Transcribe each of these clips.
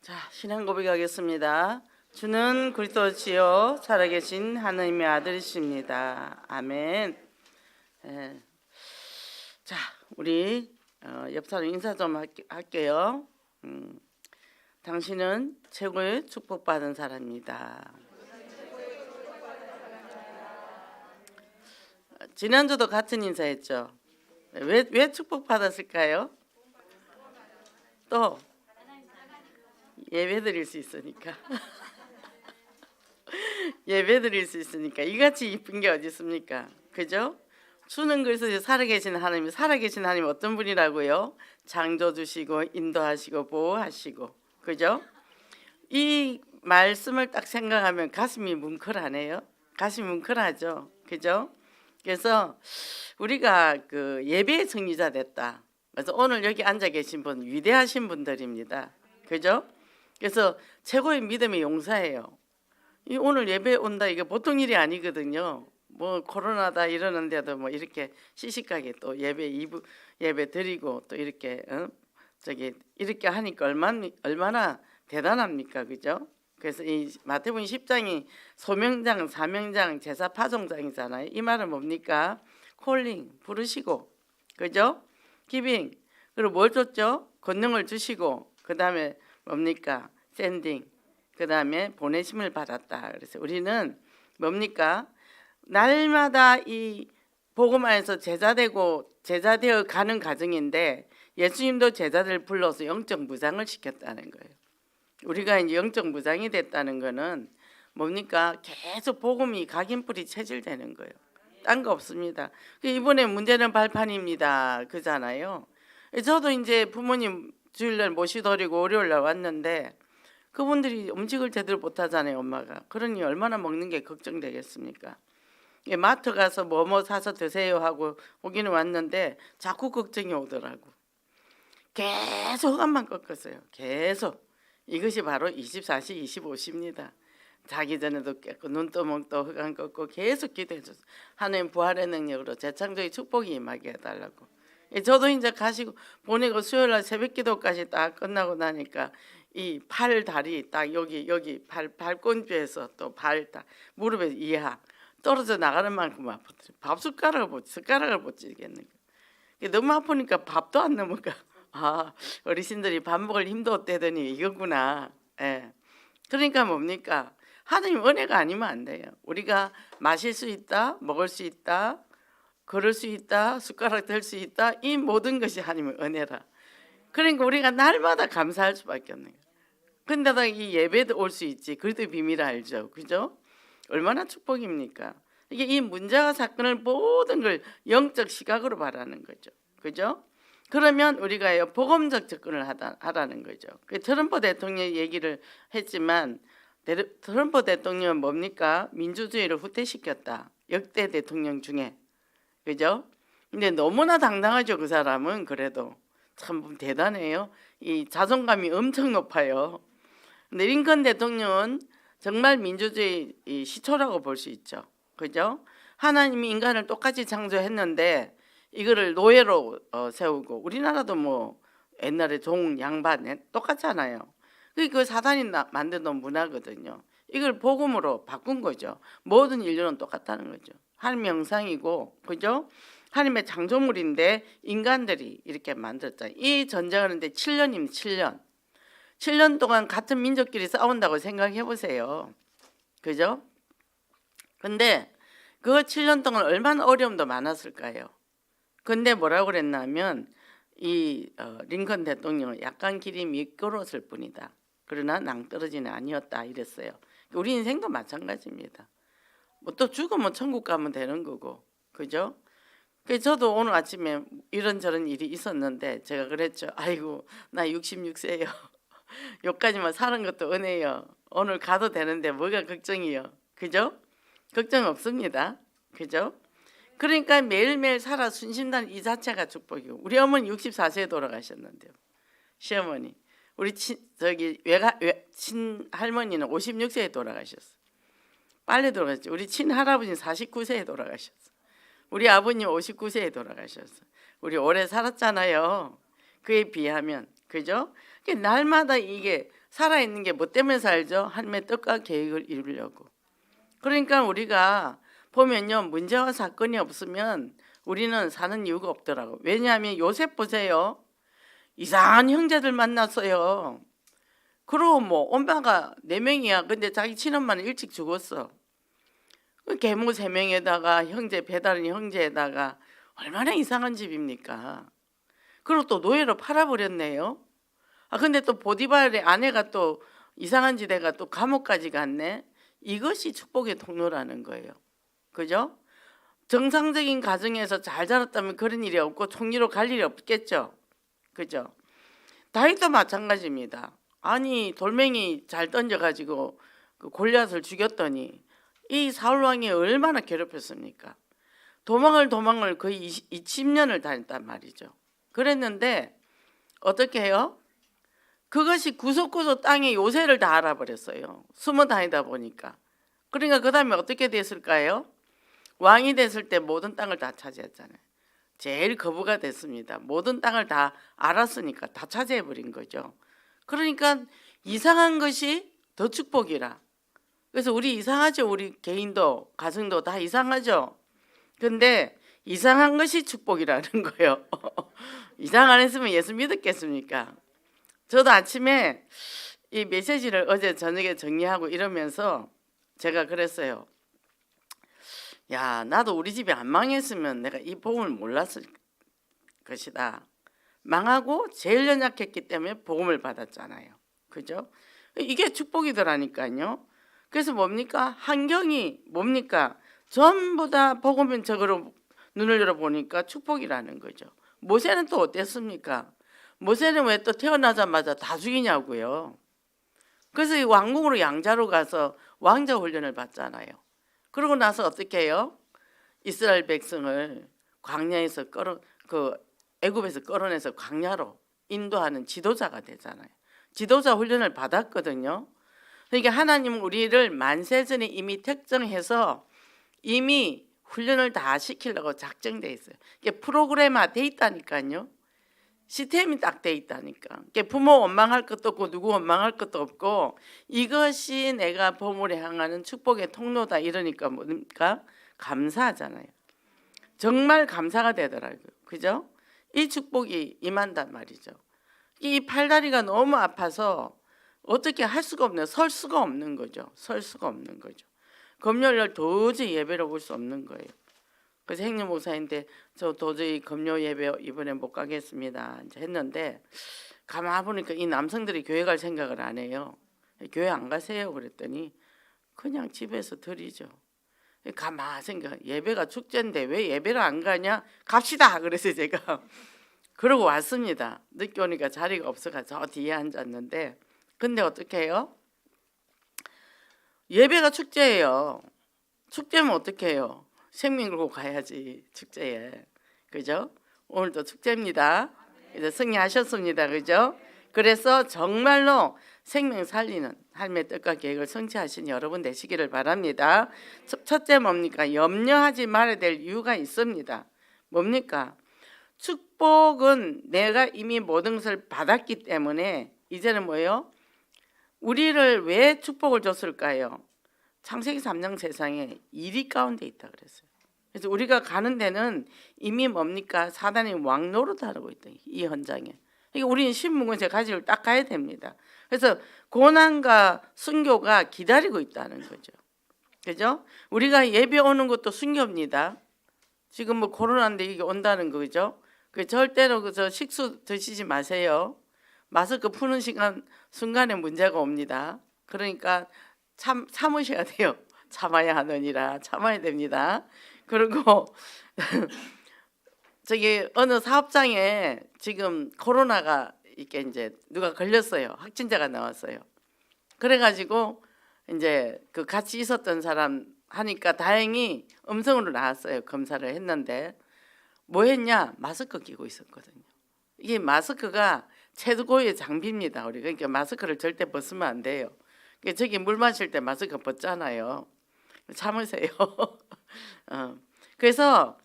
자, 신앙 고백하겠습니다. 주는 그리스도시요 살아계신 하나님의 아들이십니다. 아멘. 예. 자, 우리 옆 사람 인사 좀 할게요. 당신은 최고의 축복받은 사람입니다. 지난주도 같은 인사했죠. 왜 축복받았을까요? 또 예배 드릴 수 있으니까. 예배 드릴 수 있으니까. 이같이 이쁜 게 어디 있습니까? 그죠? 주는 그리스도 살아계신 하나님, 살아계신 하나님 어떤 분이라고요? 창조주시고 인도하시고 보호하시고, 그죠? 이 말씀을 딱 생각하면 가슴이 뭉클하네요. 가슴이 뭉클하죠, 그죠? 그래서 우리가 그 예배의 승리자 됐다. 그래서 오늘 여기 앉아 계신 분 위대하신 분들입니다, 그죠? 그래서 최고의 믿음의 용사예요. 이 오늘 예배 온다 이게 보통 일이 아니거든요. 뭐 코로나다 이러는데도 뭐 이렇게 시시하게 또 예배 드리고 또 이렇게 이렇게 하니까 얼마나 대단합니까, 그죠? 그래서 이 마태복음 10장이 소명장, 사명장, 제사 파송장이잖아요. 이 말은 뭡니까? 콜링 부르시고, 그죠? 기빙, 그리고 뭘 줬죠? 권능을 주시고, 그 다음에 뭡니까? 샌딩, 그 다음에 보내심을 받았다. 그래서 우리는 뭡니까? 날마다 이 복음 안에서 제자되어 가는 과정인데 예수님도 제자들 불러서 영적 무장을 시켰다는 거예요. 우리가 이제 영적 무장이 됐다는 거는 뭡니까? 계속 복음이 각인뿌리 체질되는 거예요. 딴 거 없습니다. 이번에 문제는 발판입니다. 그잖아요. 저도 이제 부모님 주일날 모시드리고 월요일날 왔는데 그분들이 음식을 제대로 못하잖아요, 엄마가. 그러니 얼마나 먹는 게 걱정되겠습니까? 마트 가서 뭐 사서 드세요 하고 오기는 왔는데 자꾸 걱정이 오더라고. 계속 흑암만 꺾었어요. 계속. 이것이 바로 24시 25시입니다. 자기 전에도 깼고 눈떠먹도 흑암 꺾고 계속 기도해 줬어요. 하나님 부활의 능력으로 재창조의 축복이 임하게 해달라고. 저도 이제 가시고 보내고 수요일날 새벽기도까지 딱 끝나고 나니까 이 팔 다리 딱 여기 발꿈치에서 또 발 딱 무릎에 이하 떨어져 나가는 만큼 아프더라고요. 밥 숟가락을 못 쥐겠는 거예요. 너무 아프니까 밥도 안 넘어가. 아, 어르신들이 밥 먹을 힘도 없대더니 이거구나. 예. 그러니까 뭡니까? 하나님 은혜가 아니면 안 돼요. 우리가 마실 수 있다, 먹을 수 있다, 걸을 수 있다, 숟가락 들 수 있다, 이 모든 것이 하나님의 은혜라. 그러니까 우리가 날마다 감사할 수밖에 없는 거예요. 근데다 이 예배도 올 수 있지. 그래도 비밀 알죠, 그죠? 얼마나 축복입니까? 이게 이 문제와 사건을 모든 걸 영적 시각으로 바라는 거죠, 그죠? 그러면 우리가 복음적 접근을 하라는 거죠. 트럼프 대통령 얘기를 했지만 트럼프 대통령은 뭡니까? 민주주의를 후퇴시켰다. 역대 대통령 중에, 그죠? 근데 너무나 당당하죠. 그 사람은 그래도 참 대단해요. 이 자존감이 엄청 높아요. 근데 링컨 대통령은 정말 민주주의 시초라고 볼 수 있죠, 그죠? 하나님이 인간을 똑같이 창조했는데 이거를 노예로 세우고, 우리나라도 뭐 옛날에 종 양반 똑같잖아요. 그 사단이 만든 문화거든요. 이걸 복음으로 바꾼 거죠. 모든 인류는 똑같다는 거죠. 하나님의 형상이고, 그죠? 하나님의 창조물인데 인간들이 이렇게 만들었잖아요. 이 전쟁하는데 7년입니다. 7년. 7년 동안 같은 민족끼리 싸운다고 생각해 보세요, 그죠? 근데 그 7년 동안 얼마나 어려움도 많았을까요? 근데 뭐라고 그랬냐면 이 링컨 대통령은 약간 길이 미끄러웠을 뿐이다. 그러나 낭떠러지는 아니었다 이랬어요. 우리 인생도 마찬가지입니다. 뭐 또 죽으면 천국 가면 되는 거고, 그죠? 그래서 저도 오늘 아침에 이런저런 일이 있었는데 제가 그랬죠. 아이고, 나 66세요. 여기까지만 사는 것도 은혜요. 오늘 가도 되는데 뭐가 걱정이요, 그죠? 걱정 없습니다, 그죠? 그러니까 매일매일 살아 순신다는 이 자체가 축복이고, 우리 어머니 64세에 돌아가셨는데요. 시어머니, 우리 친할머니는 56세에 돌아가셨어요. 빨리 돌아가셨죠. 우리 친할아버지는 49세에 돌아가셨어요. 우리 아버님 59세에 돌아가셨어요. 우리 오래 살았잖아요. 그에 비하면, 그죠? 날마다 이게 살아있는 게 뭐 때문에 살죠? 하나님의 뜻과 계획을 이루려고. 그러니까 우리가 보면요, 문제와 사건이 없으면 우리는 사는 이유가 없더라고. 왜냐하면 요셉 보세요. 이상한 형제들 만났어요. 그리고 뭐 엄마가 4명이야. 근데 자기 친엄마는 일찍 죽었어. 계모 3명에다가 형제, 배다른 형제에다가 얼마나 이상한 집입니까? 그리고 또 노예로 팔아버렸네요. 근데 또 보디발의 아내가 또 이상한 지대가 또 감옥까지 갔네. 이것이 축복의 통로라는 거예요. 그죠? 정상적인 가정에서 잘 자랐다면 그런 일이 없고 총리로 갈 일이 없겠죠. 그죠? 다윗도 마찬가지입니다. 아니 돌멩이 잘 던져가지고 그 골리앗을 죽였더니 이 사울 왕이 얼마나 괴롭혔습니까? 도망을 거의 20년을 다녔단 말이죠. 그랬는데 어떻게 해요? 그것이 구석구석 땅에 요새를 다 알아버렸어요. 숨어 다니다 보니까. 그러니까 그 다음에 어떻게 됐을까요? 왕이 됐을 때 모든 땅을 다 차지했잖아요. 제일 거부가 됐습니다. 모든 땅을 다 알았으니까 다 차지해버린 거죠. 그러니까 이상한 것이 더 축복이라. 그래서 우리 이상하죠. 우리 개인도 가정도 다 이상하죠. 근데 이상한 것이 축복이라는 거예요. 이상 안 했으면 예수 믿었겠습니까? 저도 아침에 이 메시지를 어제 저녁에 정리하고 이러면서 제가 그랬어요. 야, 나도 우리 집이 안 망했으면 내가 이 복음을 몰랐을 것이다. 망하고 제일 연약했기 때문에 복음을 받았잖아요. 그죠? 이게 축복이더라니까요. 그래서 뭡니까? 환경이 뭡니까? 전부 다 복음적으로 눈을 열어보니까 축복이라는 거죠. 모세는 또 어땠습니까? 모세는 왜 또 태어나자마자 다 죽이냐고요. 그래서 이 왕궁으로 양자로 가서 왕자 훈련을 받잖아요. 그러고 나서 어떻게 해요? 이스라엘 백성을 광야에서 애굽에서 끌어내서 광야로 인도하는 지도자가 되잖아요. 지도자 훈련을 받았거든요. 그러니까 하나님은 우리를 만세전에 이미 특정해서 이미 훈련을 다 시키려고 작정돼 있어요. 이게 프로그램화 돼 있다니까요. 시스템이 딱 돼 있다니까. 부모 원망할 것도 없고 누구 원망할 것도 없고 이것이 내가 보물에 향하는 축복의 통로다 이러니까 뭡니까? 감사하잖아요. 정말 감사가 되더라고요. 그죠? 이 축복이 임한단 말이죠. 이 팔다리가 너무 아파서 어떻게 할 수가 없네요. 설 수가 없는 거죠. 설 수가 없는 거죠. 금요일날 도저히 예배를 볼 수 없는 거예요. 그래서 행렬 목사인데 저 도저히 금요 예배 이번에 못 가겠습니다. 이제 했는데 가만 보니까 이 남성들이 교회 갈 생각을 안 해요. 교회 안 가세요? 그랬더니 그냥 집에서 드리죠. 가만 생각 예배가 축제인데 왜 예배를 안 가냐? 갑시다. 그래서 제가 그러고 왔습니다. 늦게 오니까 자리가 없어가지고 저 뒤에 앉았는데 근데 어떻게 해요? 예배가 축제예요. 축제면 어떻게 해요? 생명 걸고 가야지 축제에. 그죠? 오늘도 축제입니다. 이제 승리하셨습니다. 그죠? 그래서 정말로 생명 살리는 하나님의 뜻과 계획을 성취하신 여러분 되시기를 바랍니다. 첫째 뭡니까? 염려하지 말아야 될 이유가 있습니다. 뭡니까? 축복은 내가 이미 모든 것을 받았기 때문에 이제는 뭐예요? 우리를 왜 축복을 줬을까요? 창세기 3장 세상에 일이 가운데 있다 그랬어요. 그래서 우리가 가는 데는 이미 뭡니까? 사단이 왕노릇하고 있다. 이 현장에. 그러니까 우리는 신문과 제 가지를 딱 가야 됩니다. 그래서 고난과 순교가 기다리고 있다는 거죠. 그죠? 우리가 예배 오는 것도 순교입니다. 지금 뭐 코로나인데 이게 온다는 거죠. 그 절대로 그저 식수 드시지 마세요. 마스크 푸는 순간에 문제가 옵니다. 그러니까 참으셔야 돼요. 참아야 하느니라 참아야 됩니다. 그리고 저기 어느 사업장에 지금 코로나가 이게 이제 누가 걸렸어요. 확진자가 나왔어요. 그래가지고 이제 그 같이 있었던 사람 하니까 다행히 음성으로 나왔어요. 검사를 했는데 뭐 했냐? 마스크 끼고 있었거든요. 이게 마스크가 최고의 장비입니다. 우리 그러니까 마스크를 절대 벗으면 안 돼요. 저기 물 마실 때 마스크 벗잖아요. 참으세요. 그래서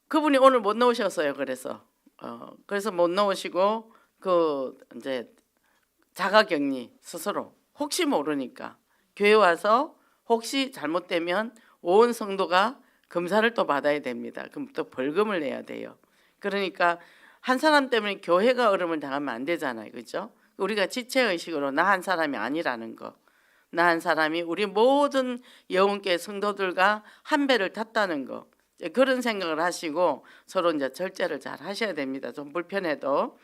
그분이 오늘 못 나오셨어요. 그래서 못 나오시고 그 이제 자가격리 스스로 혹시 모르니까 교회 와서 혹시 잘못되면 온 성도가 검사를 또 받아야 됩니다. 그럼 또 벌금을 내야 돼요. 그러니까 한 사람 때문에 교회가 어려움을 당하면 안 되잖아요. 그렇죠? 우리가 지체의식으로 나 한 사람이 아니라는 거, 나 한 사람이 우리 모든 영혼계 성도들과 한 배를 탔다는 거, 그런 생각을 하시고 서로 이제 절제를 잘 하셔야 됩니다. 좀 불편해도.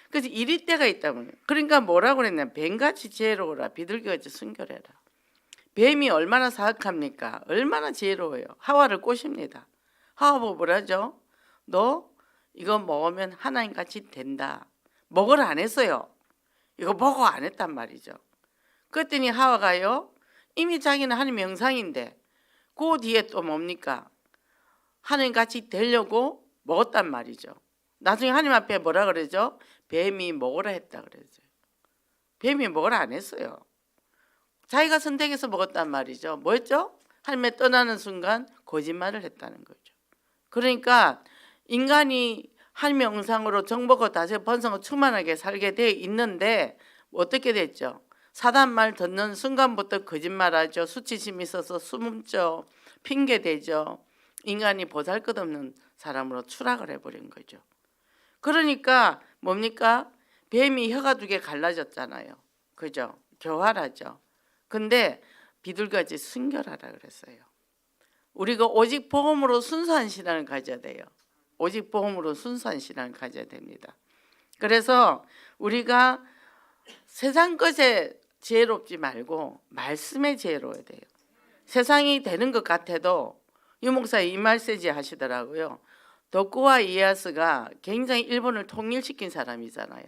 그래서 이리 때가 있다면, 그러니까 뭐라고 그랬냐, 뱀같이 지혜로워라, 비둘기같이 순결해라. 뱀이 얼마나 사악합니까? 얼마나 지혜로워요. 하와를 꼬십니다. 하와 보고 뭐라죠? 너 이거 먹으면 하나님같이 된다. 먹으라 안 했어요. 이거 먹어 안 했단 말이죠. 그랬더니 하와가요, 이미 자기는 하나님의 형상인데 그 뒤에 또 뭡니까? 하나님같이 되려고 먹었단 말이죠. 나중에 하나님 앞에 뭐라 그러죠? 뱀이 먹으라 했다 그러죠. 뱀이 먹으라 안 했어요. 자기가 선택해서 먹었단 말이죠. 뭐였죠? 하나님의 떠나는 순간 거짓말을 했다는 거죠. 그러니까 인간이 하나님의 형상으로 정복과 다시 번성을 충만하게 살게 돼 있는데 어떻게 됐죠? 사단 말 듣는 순간부터 거짓말하죠. 수치심이 있어서 숨죠. 핑계대죠. 인간이 보잘것없는 사람으로 추락을 해버린 거죠. 그러니까 뭡니까? 뱀이 혀가 두 개 갈라졌잖아요. 그죠? 교활하죠. 근데 비둘기같이 순결하라 그랬어요. 우리가 오직 복음으로 순수한 신앙을 가져야 돼요. 오직 복음으로 순수한 신앙을 가져야 됩니다. 그래서 우리가 세상 것에 지혜롭지 말고 말씀에 지혜로워야 돼요. 세상이 되는 것 같아도 유목사 이 말세지 하시더라고요. 덕구와 이에야스가 굉장히 일본을 통일시킨 사람이잖아요.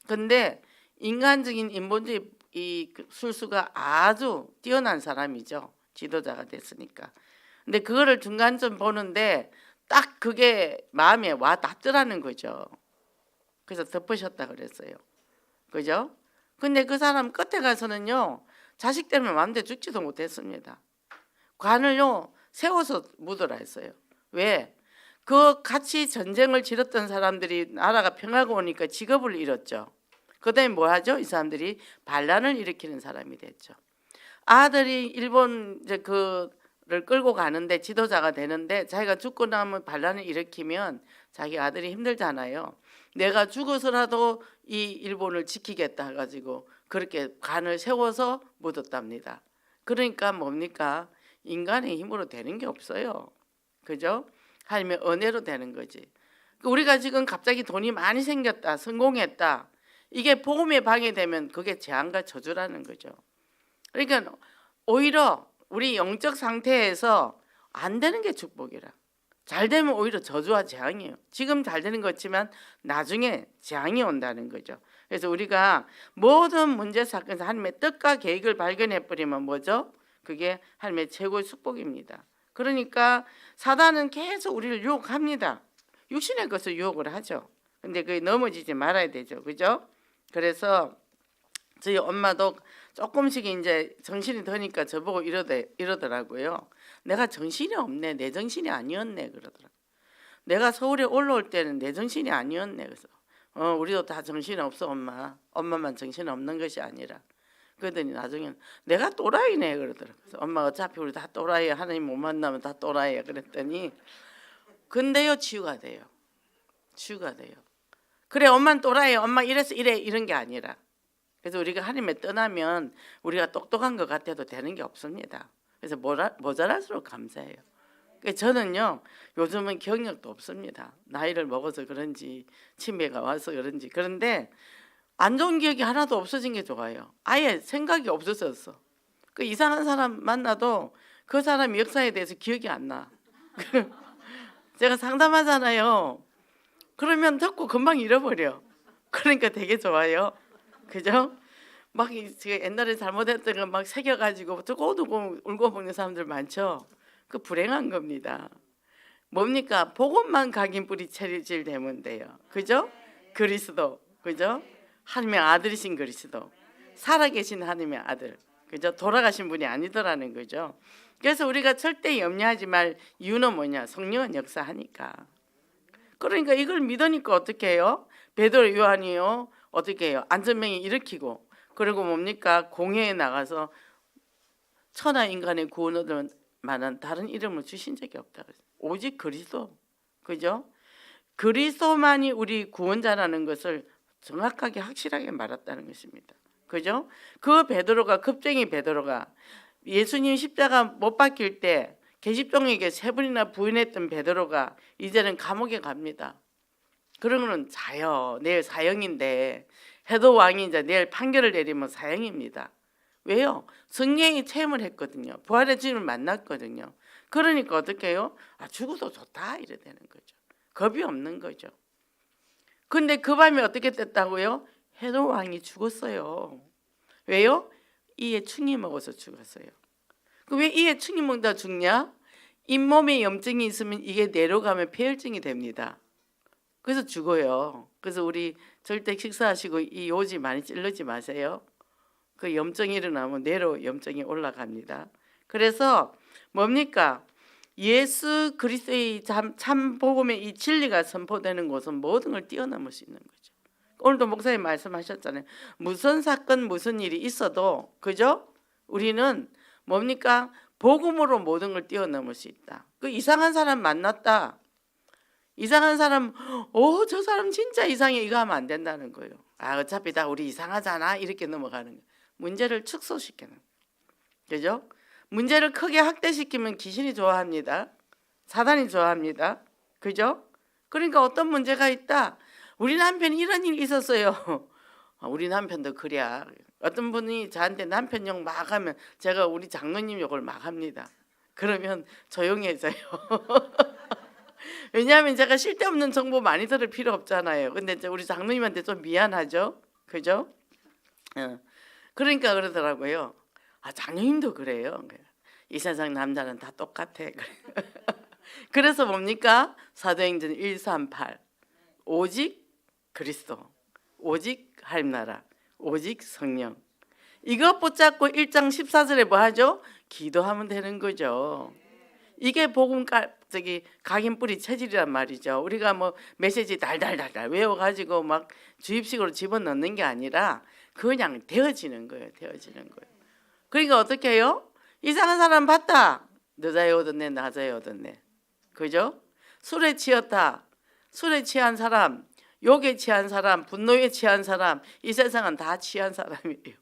근데 인간적인 인본주의 이 술수가 아주 뛰어난 사람이죠. 지도자가 됐으니까. 근데 그거를 중간쯤 보는데 딱 그게 마음에 와 닿더라는 거죠. 그래서 덮으셨다 그랬어요. 그죠? 근데 그 사람 끝에 가서는요, 자식 때문에 마음대로 죽지도 못했습니다. 관을요 세워서 묻으라 했어요. 왜? 그 같이 전쟁을 치렀던 사람들이 나라가 평화가 오니까 직업을 잃었죠. 그다음에 뭐 하죠? 이 사람들이 반란을 일으키는 사람이 됐죠. 아들이 일본 이제 그를 끌고 가는데 지도자가 되는데 자기가 죽고 나면 반란을 일으키면 자기 아들이 힘들잖아요. 내가 죽어서라도 이 일본을 지키겠다 해가지고 그렇게 관을 세워서 묻었답니다. 그러니까 뭡니까? 인간의 힘으로 되는 게 없어요. 그죠? 하나님의 은혜로 되는 거지. 우리가 지금 갑자기 돈이 많이 생겼다, 성공했다, 이게 복음에 방해되면 그게 재앙과 저주라는 거죠. 그러니까 오히려 우리 영적 상태에서 안 되는 게 축복이라. 잘 되면 오히려 저주와 재앙이에요. 지금 잘 되는 거지만 나중에 재앙이 온다는 거죠. 그래서 우리가 모든 문제 사건에서 하나님의 뜻과 계획을 발견해 버리면 뭐죠? 그게 하나님의 최고의 축복입니다. 그러니까 사단은 계속 우리를 유혹합니다. 육신의 것을 유혹을 하죠. 근데 그게 넘어지지 말아야 되죠. 그죠? 그래서 저희 엄마도 조금씩 이제 정신이 드니까 저보고 이러더라고요. 내가 정신이 없네. 내 정신이 아니었네. 그러더라고요. 내가 서울에 올라올 때는 내 정신이 아니었네. 그래서 우리도 다 정신이 없어 엄마. 엄마만 정신 없는 것이 아니라. 그러더니 나중에는 내가 또라이네 그러더라고요. 그래서 엄마 어차피 우리 다 또라이야. 하나님 못 만나면 다 또라이야. 그랬더니 근데요 치유가 돼요. 치유가 돼요. 그래 엄마는 또라이야. 엄마 이래서 이래 이런 게 아니라. 그래서 우리가 하나님에 떠나면 우리가 똑똑한 것 같아도 되는 게 없습니다. 그래서 모자랄수록 감사해요. 저는요 요즘은 경력도 없습니다. 나이를 먹어서 그런지 치매가 와서 그런지. 그런데 안 좋은 기억이 하나도 없어진 게 좋아요. 아예 생각이 없어졌어. 그 이상한 사람 만나도 그 사람 역사에 대해서 기억이 안 나. 제가 상담하잖아요. 그러면 자꾸 금방 잃어버려. 그러니까 되게 좋아요. 그죠? 막 제가 옛날에 잘못했던 거 막 새겨가지고 두고두고 울고 먹는 사람들 많죠. 그 불행한 겁니다. 뭡니까? 복음만 각인뿌리 체질 되면 돼요. 그죠? 그리스도. 그죠? 하나님의 아들이신 그리스도. 살아계신 하나님의 아들. 그죠? 돌아가신 분이 아니더라는 거죠. 그래서 우리가 절대 염려하지 말 이유는 뭐냐? 성령은 역사하니까. 그러니까 이걸 믿으니까 어떻게 해요? 베드로 요한이요. 어떻게 해요? 안전명예 일으키고 그리고 뭡니까? 공회에 나가서 천하 인간의 구원 얻을 만한 다른 이름을 주신 적이 없다. 오직 그리스도. 그죠? 그리스도만이 우리 구원자라는 것을 정확하게 확실하게 말했다는 것입니다. 그죠? 그 베드로가 급쟁이 베드로가 예수님 십자가 못 박힐 때 계집종에게 3번이나 부인했던 베드로가 이제는 감옥에 갑니다. 그러면은 내일 사형인데 헤롯 왕이 이제 내일 판결을 내리면 사형입니다. 왜요? 성령이 체험을 했거든요. 부활의 주님을 만났거든요. 그러니까 어떻게 해요? 죽어도 좋다 이래 되는 거죠. 겁이 없는 거죠. 근데 그 밤에 어떻게 됐다고요? 헤롯 왕이 죽었어요. 왜요? 이에 충이 먹어서 죽었어요. 왜 이에 충이 먹다 죽냐? 잇몸에 염증이 있으면 이게 내려가면 폐혈증이 됩니다. 그래서 죽어요. 그래서 우리 절대 식사하시고 이 요지 많이 찌르지 마세요. 그 염증이 일어나면 뇌로 염증이 올라갑니다. 그래서 뭡니까? 예수 그리스도의 참 복음의 이 진리가 선포되는 곳은 모든 걸 뛰어넘을 수 있는 거죠. 오늘도 목사님 말씀하셨잖아요. 무슨 사건 무슨 일이 있어도 그죠? 우리는 뭡니까? 복음으로 모든 걸 뛰어넘을 수 있다. 그 이상한 사람 만났다. 이상한 사람, 저 사람 진짜 이상해. 이거 하면 안 된다는 거예요. 어차피 다 우리 이상하잖아. 이렇게 넘어가는 거예요. 문제를 축소시키는. 그죠? 문제를 크게 확대시키면 귀신이 좋아합니다. 사단이 좋아합니다. 그죠? 그러니까 어떤 문제가 있다. 우리 남편이 이런 일이 있었어요. 우리 남편도 그래. 어떤 분이 저한테 남편 욕 막 하면 제가 우리 장로님 욕을 막 합니다. 그러면 조용해져요. 왜냐하면 제가 쓸데없는 정보 많이 들을 필요 없잖아요. 근데 이제 우리 장로님한테 좀 미안하죠. 그죠? 그러니까 그러더라고요. 장로님도 그래요. 이 세상 남자는 다 똑같아. 그래서 뭡니까? 사도행전 138 오직 그리스도, 오직 하나님, 오직 성령. 이거 붙잡고 1장 14절에 뭐 하죠? 기도하면 되는 거죠. 이게 복음 각인 뿌리 체질이란 말이죠. 우리가 뭐 메시지 달달달달 외워가지고 막 주입식으로 집어넣는 게 아니라 그냥 되어지는 거예요. 되어지는 거예요. 그러니까 어떻게 해요? 이상한 사람 봤다. 늦어야 얻었네, 낮아야 얻었네. 그죠? 술에 취했다. 술에 취한 사람, 욕에 취한 사람, 분노에 취한 사람, 이 세상은 다 취한 사람이에요.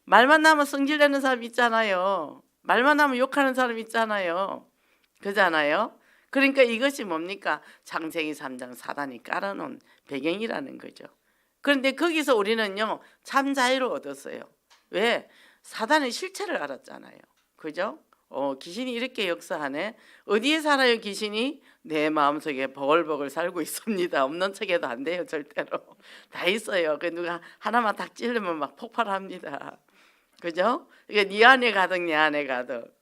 말만 나면 성질내는 사람 있잖아요. 말만 하면 욕하는 사람 있잖아요. 그잖아요. 그러니까 이것이 뭡니까? 창세기 3장 사단이 깔아놓은 배경이라는 거죠. 그런데 거기서 우리는요 참 자유를 얻었어요. 왜? 사단의 실체를 알았잖아요. 그죠? 귀신이 이렇게 역사하네. 어디에 살아요 귀신이? 내 마음속에 버글버글 살고 있습니다. 없는 척해도 안 돼요 절대로. 다 있어요. 그 누가 하나만 딱 찌르면 막 폭발합니다. 그죠? 이게 네 안에 가득 내 안에 가득.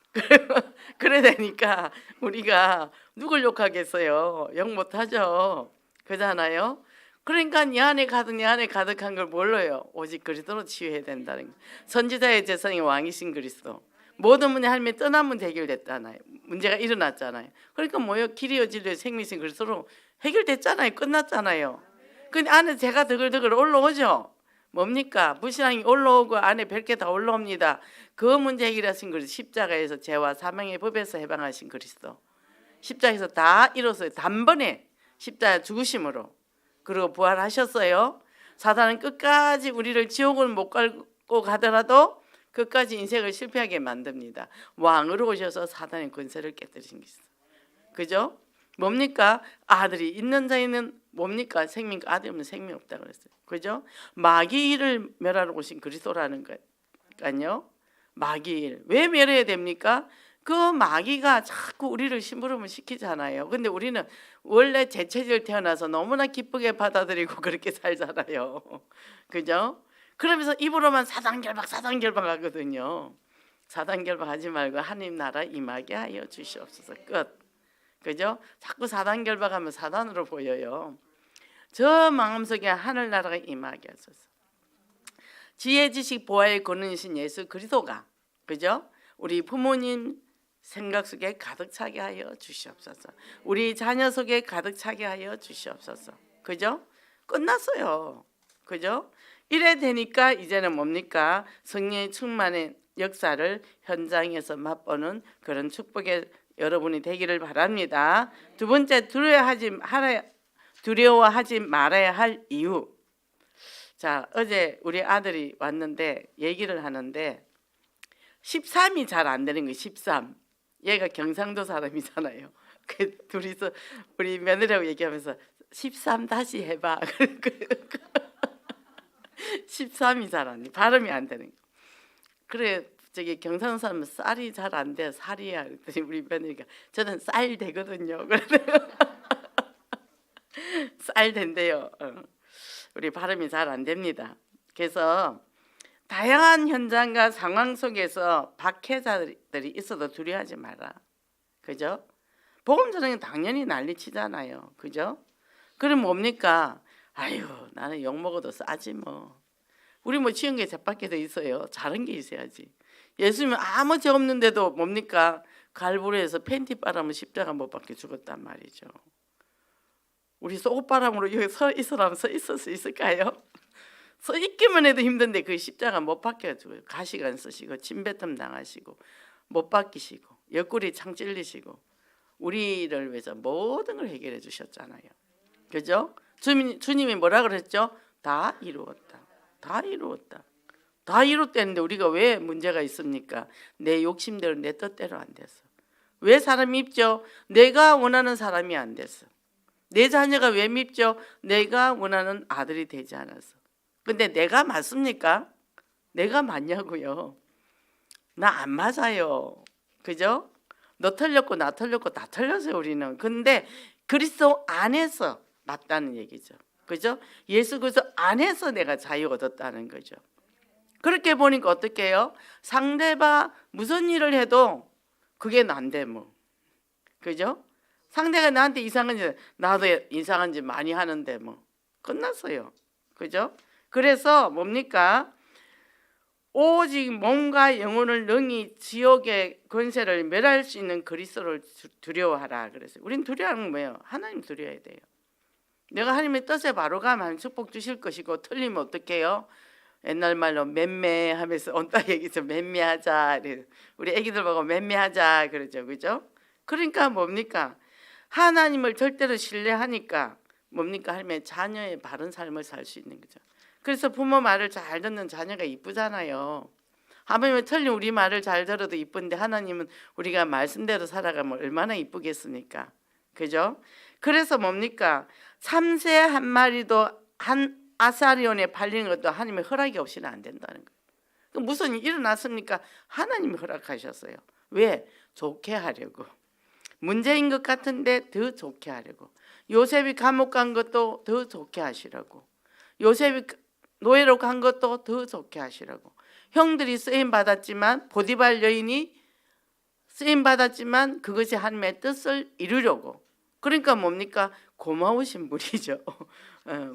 그래 되니까 우리가 누굴 욕하겠어요? 욕 못하죠. 그잖아요. 그러니까 네 안에 가득 내 안에 가득한 걸 몰라요. 오직 그리스도로 치유해야 된다는 거. 선지자의 재성이 왕이신 그리스도. 모든 문제 할매 떠나면 해결됐잖아요. 문제가 일어났잖아요. 그러니까 뭐요? 길이요 진리요 생명이신 그리스도로 해결됐잖아요. 끝났잖아요. 근데 안에 제가 드글드글 올라오죠. 뭡니까? 무신앙이 올라오고 안에 별게 다 올라옵니다. 그 문제 해결하신 그리스도. 십자가에서 죄와 사망의 법에서 해방하신 그리스도. 십자가에서 다 이뤘어요. 단번에 십자가 죽으심으로. 그리고 부활하셨어요. 사단은 끝까지 우리를 지옥을 못 갈고 가더라도 끝까지 인생을 실패하게 만듭니다. 왕으로 오셔서 사단의 권세를 깨뜨리신 그리스도. 그죠? 뭡니까? 아들이 있는 자에는 뭡니까? 생명, 아들이 없는 생명이 없다 그랬어요. 그죠? 마귀를 멸하러 오신 그리스도라는 거니까요. 마귀일. 왜 멸해야 됩니까? 그 마귀가 자꾸 우리를 심부름을 시키잖아요. 근데 우리는 원래 재체질 태어나서 너무나 기쁘게 받아들이고 그렇게 살잖아요. 그죠? 그러면서 입으로만 사단결박 하거든요. 사단결박하지 말고 하나님 나라 임하게 하여 주시옵소서. 끝. 그죠? 자꾸 사단결박하면 사단으로 보여요. 저 마음속에 하늘나라가 임하게 하소서. 지혜 지식 보아의 근원이신 예수 그리스도가 그죠? 우리 부모님 생각 속에 가득 차게 하여 주시옵소서. 우리 자녀 속에 가득 차게 하여 주시옵소서. 그죠? 끝났어요. 그죠? 이래 되니까 이제는 뭡니까? 성령의 충만의 역사를 현장에서 맛보는 그런 축복의 여러분이 되기를 바랍니다. 두 번째, 두려워하지 말아야 할 이유. 자, 어제 우리 아들이 왔는데 얘기를 하는데 13이 잘 안 되는 거예요. 13. 얘가 경상도 사람이잖아요. 그 둘이서 우리 며느리하고 얘기하면서 13 다시 해봐. 13이 잘 안 돼. 발음이 안 되는 거. 그래, 저기 경상도 사람은 쌀이 잘 안 돼. 살이야. 그랬더니 우리 며느리가 저는 쌀 되거든요. 쌀 된대요. 우리 발음이 잘 안 됩니다. 그래서 다양한 현장과 상황 속에서 박해자들이 있어도 두려워하지 마라. 그죠? 복음 전하는 당연히 난리치잖아요. 그죠? 그럼 뭡니까? 아유, 나는 욕 먹어도 싸지 뭐. 우리 뭐 지은 게 잣밖에 더 있어요. 잘한 게 있어야지. 예수님은 아무 죄 없는데도 뭡니까? 갈보리에서 팬티 바람을 십자가 못 박혀 죽었단 말이죠. 우리 속옷바람으로 여기 서 있으라면 서 있을 수 있을까요? 서 있기만 해도 힘든데 그 십자가 못 박혀 죽어요. 가시관 쓰시고 침뱉음 당하시고 못 박히시고 옆구리 창 찔리시고 우리를 위해서 모든 걸 해결해 주셨잖아요. 그죠? 주님이 뭐라 그랬죠? 다 이루었다. 다 이루었다. 다 이뤘다는데 우리가 왜 문제가 있습니까? 내 욕심대로 내 뜻대로 안 됐어. 왜 사람이 밉죠? 내가 원하는 사람이 안 됐어. 내 자녀가 왜 밉죠? 내가 원하는 아들이 되지 않았어. 근데 내가 맞습니까? 내가 맞냐고요. 나 안 맞아요. 그죠? 너 틀렸고 나 틀렸고 다 틀렸어요 우리는. 근데 그리스도 안에서 맞다는 얘기죠. 그죠? 예수 그리스도 안에서 내가 자유 얻었다는 거죠. 그렇게 보니까 어떻게 해요? 상대가 무슨 일을 해도 그게 난데 뭐. 그죠? 상대가 나한테 이상한 짓, 나도 이상한 짓 많이 하는데 뭐. 끝났어요. 그죠? 그래서 뭡니까? 오직 몸과 영혼을 능히 지옥의 권세를 멸할 수 있는 그리스도를 두려워하라 그랬어요. 우린 두려워하는 건 뭐예요? 하나님 두려워해야 돼요. 내가 하나님의 뜻에 바로 가면 하나님 축복 주실 것이고 틀리면 어떻게 해요? 옛날 말로 맴매하면서 온다 얘기죠. 맴매하자. 우리 애기들 보고 맴매하자 그러죠. 그죠? 그러니까 뭡니까? 하나님을 절대로 신뢰하니까 뭡니까? 하나님의 자녀의 바른 삶을 살 수 있는 거죠. 그래서 부모 말을 잘 듣는 자녀가 이쁘잖아요. 하물며 틀린 우리 말을 잘 들어도 이쁜데 하나님은 우리가 말씀대로 살아가면 얼마나 이쁘겠습니까? 그죠? 그래서 뭡니까? 참새 한 마리도 한 아사리온에 팔리는 것도 하나님의 허락이 없이는 안 된다는 거예요. 무슨 일이 일어났습니까? 하나님이 허락하셨어요. 왜? 좋게 하려고. 문제인 것 같은데 더 좋게 하려고. 요셉이 감옥 간 것도 더 좋게 하시라고. 요셉이 노예로 간 것도 더 좋게 하시라고. 형들이 쓰임 받았지만 보디발 여인이 쓰임 받았지만 그것이 하나님의 뜻을 이루려고. 그러니까 뭡니까? 고마우신 분이죠.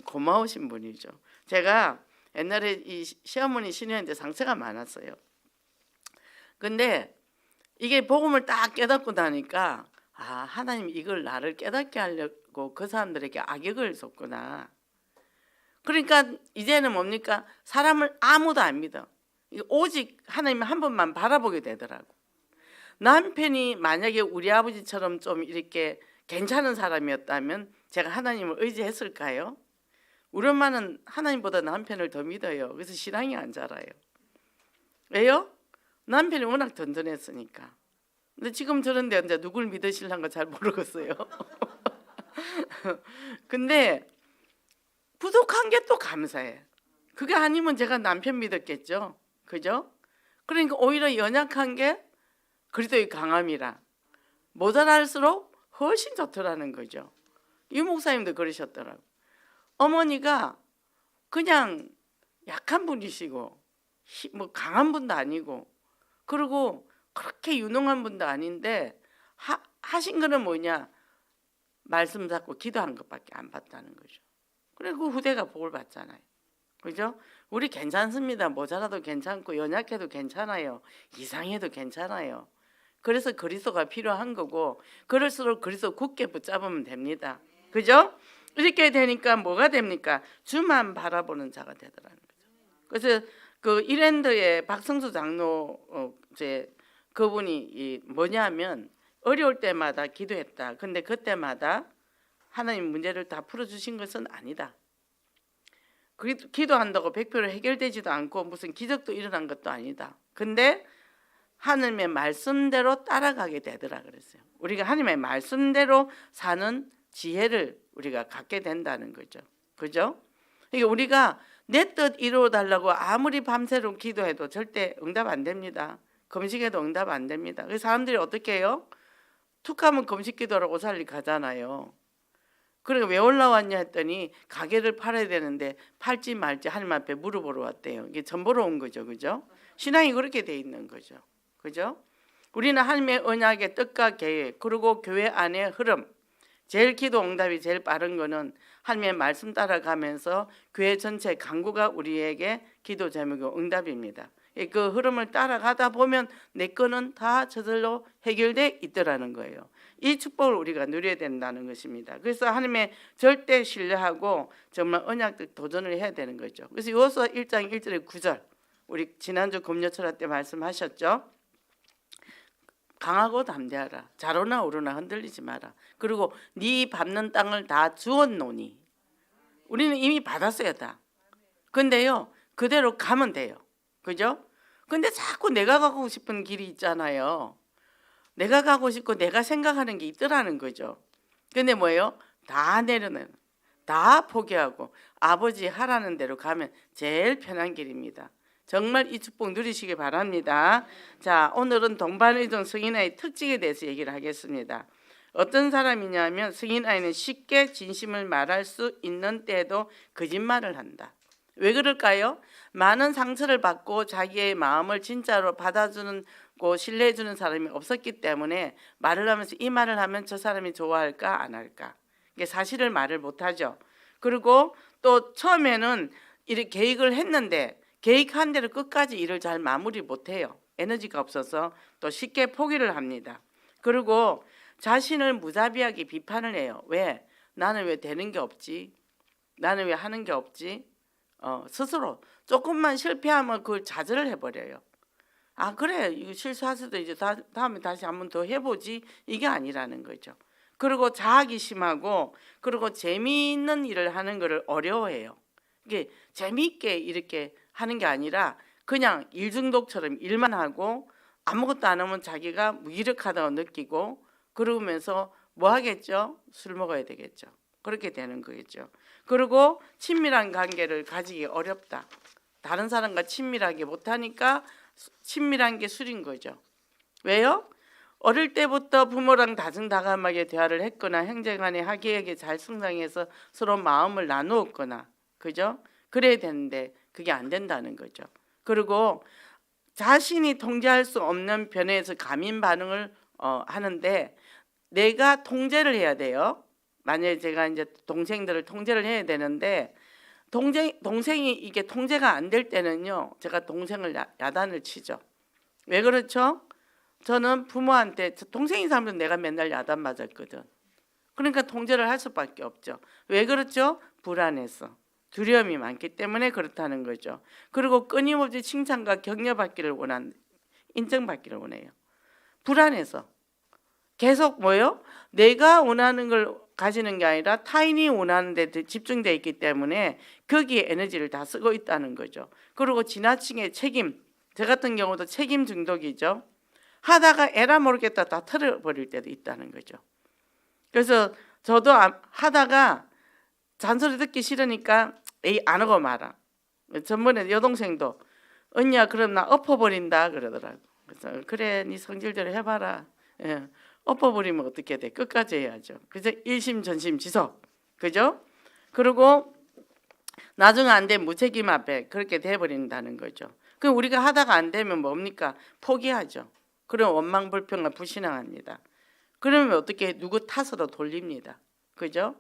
고마우신 분이죠. 제가 옛날에 이 시어머니 신우한테 상처가 많았어요. 근데 이게 복음을 딱 깨닫고 나니까 하나님 이걸 나를 깨닫게 하려고 그 사람들에게 악역을 줬구나. 그러니까 이제는 뭡니까? 사람을 아무도 안 믿어. 오직 하나님 한 번만 바라보게 되더라고. 남편이 만약에 우리 아버지처럼 좀 이렇게 괜찮은 사람이었다면 제가 하나님을 의지했을까요? 우리 엄마는 하나님보다 남편을 더 믿어요. 그래서 신앙이 안 자라요. 왜요? 남편이 워낙 든든했으니까. 근데 지금 저런데 이제 누굴 믿으실란가 잘 모르겠어요. 근데 부족한 게 또 감사해. 그게 아니면 제가 남편 믿었겠죠. 그죠? 그러니까 오히려 연약한 게 그리스도의 강함이라 모자랄수록 훨씬 좋더라는 거죠. 이 목사님도 그러셨더라고. 어머니가 그냥 약한 분이시고 뭐 강한 분도 아니고 그리고 그렇게 유능한 분도 아닌데 하신 거는 뭐냐? 말씀 잡고 기도한 것밖에 안 봤다는 거죠. 그리고 후대가 복을 받잖아요. 그죠? 우리 괜찮습니다. 모자라도 괜찮고 연약해도 괜찮아요. 이상해도 괜찮아요. 그래서 그리스도가 필요한 거고 그럴수록 그리스도 굳게 붙잡으면 됩니다. 그죠? 이렇게 되니까 뭐가 됩니까? 주만 바라보는 자가 되더라는 거죠. 그래서 그 이랜드의 박성수 장로 이제 그분이 뭐냐면 어려울 때마다 기도했다. 근데 그때마다 하나님 문제를 다 풀어주신 것은 아니다. 기도한다고 100% 해결되지도 않고 무슨 기적도 일어난 것도 아니다. 근데 하나님의 말씀대로 따라가게 되더라 그랬어요. 우리가 하나님의 말씀대로 사는 지혜를 우리가 갖게 된다는 거죠. 그죠? 그러니까 우리가 내 뜻 이루어 달라고 아무리 밤새도록 기도해도 절대 응답 안 됩니다. 금식해도 응답 안 됩니다. 그래서 사람들이 어떻게 해요? 툭하면 금식 기도라고 살리 가잖아요. 그러니까 왜 올라왔냐 했더니 가게를 팔아야 되는데 팔지 말지 하나님 앞에 물어보러 왔대요. 이게 전보러 온 거죠. 그죠? 신앙이 그렇게 돼 있는 거죠. 그죠? 우리는 하나님의 언약의 뜻과 계획 그리고 교회 안의 흐름, 제일 기도 응답이 제일 빠른 거는 하나님의 말씀 따라가면서 교회 전체 간구가 우리에게 기도 제목이고 응답입니다. 그 흐름을 따라가다 보면 내 거는 다 저절로 해결돼 있더라는 거예요. 이 축복을 우리가 누려야 된다는 것입니다. 그래서 하나님의 절대 신뢰하고 정말 언약적 도전을 해야 되는 거죠. 그래서 요서 1장 1절의 9절 우리 지난주 금요철화 때 말씀하셨죠. 강하고 담대하라. 자로나 오르나 흔들리지 마라. 그리고 네 밟는 땅을 다 주었노니. 우리는 이미 받았어요 다. 근데요 그대로 가면 돼요. 그죠? 근데 자꾸 내가 가고 싶은 길이 있잖아요. 내가 가고 싶고 내가 생각하는 게 있더라는 거죠. 근데 뭐예요? 다 내려놓는, 다 포기하고 아버지 하라는 대로 가면 제일 편한 길입니다. 정말 이 축복 누리시기 바랍니다. 자, 오늘은 동반의종 승인아의 특징에 대해서 얘기를 하겠습니다. 어떤 사람이냐면 승인아이는 쉽게 진심을 말할 수 있는 때에도 거짓말을 한다. 왜 그럴까요? 많은 상처를 받고 자기의 마음을 진짜로 받아주는 고 신뢰해주는 사람이 없었기 때문에 말을 하면서 이 말을 하면 저 사람이 좋아할까 안 할까, 이게 사실을 말을 못하죠. 그리고 또 처음에는 이렇게 계획을 했는데 계획한 대로 끝까지 일을 잘 마무리 못해요. 에너지가 없어서 또 쉽게 포기를 합니다. 그리고 자신을 무자비하게 비판을 해요. 왜? 나는 왜 되는 게 없지? 나는 왜 하는 게 없지? 스스로 조금만 실패하면 그걸 좌절을 해버려요. 아 그래 이거 실수할 수도 이제 다음에 다시 한번 더 해보지, 이게 아니라는 거죠. 그리고 자학이 심하고 그리고 재미있는 일을 하는 것을 어려워해요. 이게 재미있게 이렇게 하는 게 아니라 그냥 일 중독처럼 일만 하고 아무것도 안 하면 자기가 무기력하다고 느끼고 그러면서 뭐 하겠죠? 술 먹어야 되겠죠. 그렇게 되는 거겠죠. 그리고 친밀한 관계를 가지기 어렵다. 다른 사람과 친밀하게 못하니까 친밀한 게 술인 거죠. 왜요? 어릴 때부터 부모랑 다정다감하게 대화를 했거나 형제간의 화기애애하게 잘 성장해서 서로 마음을 나누었거나, 그죠? 그래야 되는데 그게 안 된다는 거죠. 그리고 자신이 통제할 수 없는 변화에서 감인 반응을 하는데 내가 통제를 해야 돼요. 만약에 제가 이제 동생들을 통제를 해야 되는데 동생이 이게 통제가 안 될 때는요, 제가 동생을 야단을 치죠. 왜 그렇죠? 저는 부모한테 동생인 사람들은 내가 맨날 야단 맞았거든. 그러니까 통제를 할 수밖에 없죠. 왜 그렇죠? 불안해서, 두려움이 많기 때문에 그렇다는 거죠. 그리고 끊임없이 칭찬과 격려받기를 인정받기를 원해요. 불안해서 계속 뭐요? 내가 원하는 걸 가지는 게 아니라 타인이 원하는 데 집중되어 있기 때문에 거기에 에너지를 다 쓰고 있다는 거죠. 그리고 지나치게 책임, 저 같은 경우도 책임 중독이죠. 하다가 에라 모르겠다 다 털어버릴 때도 있다는 거죠. 그래서 저도 하다가 잔소리 듣기 싫으니까 에이 안 하고 말아. 전번에 여동생도 언니야 그럼 나 엎어버린다 그러더라고. 그래서 그래 네 성질대로 해봐라. 예. 엎어버리면 어떻게 돼? 끝까지 해야죠. 그래서 일심전심지속, 그죠? 그리고 나중에 안 되면 무책임 앞에 그렇게 돼버린다는 거죠. 그럼 우리가 하다가 안 되면 뭡니까? 포기하죠. 그럼 원망, 불평과 불신앙합니다. 그러면 어떻게 누구 탓으로 돌립니다. 그죠?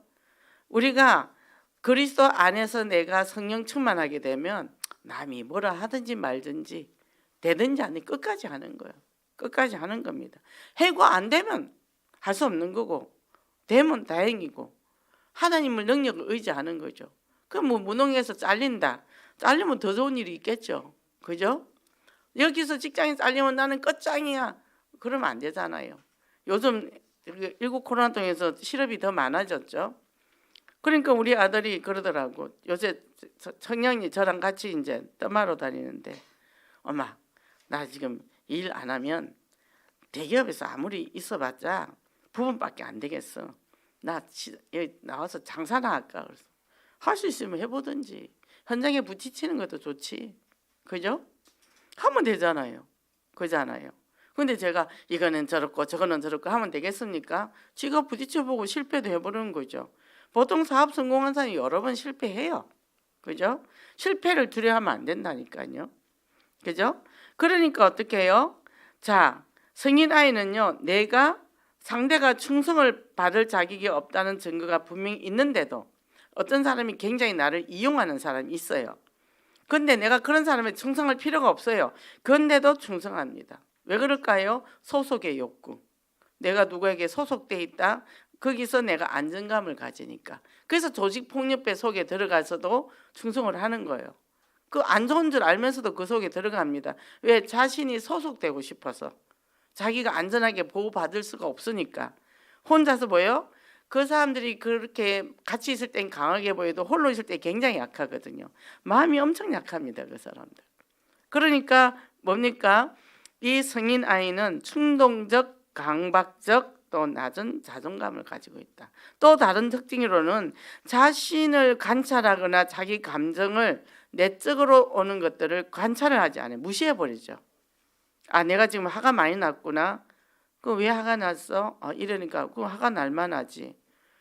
우리가 그리스도 안에서 내가 성령 충만하게 되면 남이 뭐라 하든지 말든지 되든지 안 되든지 끝까지 하는 거예요. 끝까지 하는 겁니다. 해고 안 되면 할 수 없는 거고 되면 다행이고 하나님을 능력을 의지하는 거죠. 그럼 뭐 무능해서 잘린다. 잘리면 더 좋은 일이 있겠죠. 그죠? 여기서 직장에 잘리면 나는 끝장이야. 그러면 안 되잖아요. 요즘 일국 코로나 통해서 실업이 더 많아졌죠. 그러니까 우리 아들이 그러더라고. 요새 청량이 저랑 같이 이제 떠마러 다니는데, 엄마, 나 지금 일 안 하면 대기업에서 아무리 있어봤자 부분밖에 안 되겠어. 나 여기 나와서 장사나 할까? 그래서 할 수 있으면 해보든지. 현장에 부딪히는 것도 좋지. 그죠? 하면 되잖아요. 그잖아요. 근데 제가 이거는 저렇고 저거는 저렇고 하면 되겠습니까? 지가 부딪혀보고 실패도 해보는 거죠. 보통 사업 성공한 사람이 여러 번 실패해요. 그죠? 실패를 두려워하면 안 된다니까요. 그죠? 그러니까 어떻게 해요? 자, 성인 아이는요, 내가 상대가 충성을 받을 자격이 없다는 증거가 분명히 있는데도 어떤 사람이 굉장히 나를 이용하는 사람이 있어요. 근데 내가 그런 사람에 충성할 필요가 없어요. 그런데도 충성합니다. 왜 그럴까요? 소속의 욕구. 내가 누구에게 소속돼 있다. 거기서 내가 안정감을 가지니까. 그래서 조직폭력배 속에 들어가서도 충성을 하는 거예요. 그 안 좋은 줄 알면서도 그 속에 들어갑니다. 왜? 자신이 소속되고 싶어서. 자기가 안전하게 보호받을 수가 없으니까. 혼자서 뭐예요? 그 사람들이 그렇게 같이 있을 땐 강하게 보여도 홀로 있을 때 굉장히 약하거든요. 마음이 엄청 약합니다. 그 사람들. 그러니까 뭡니까? 이 성인 아이는 충동적, 강박적, 또 낮은 자존감을 가지고 있다. 또 다른 특징으로는 자신을 관찰하거나 자기 감정을 내적으로 오는 것들을 관찰을 하지 않아요. 무시해버리죠. 아, 내가 지금 화가 많이 났구나. 그 왜 화가 났어? 이러니까 그 화가 날 만하지.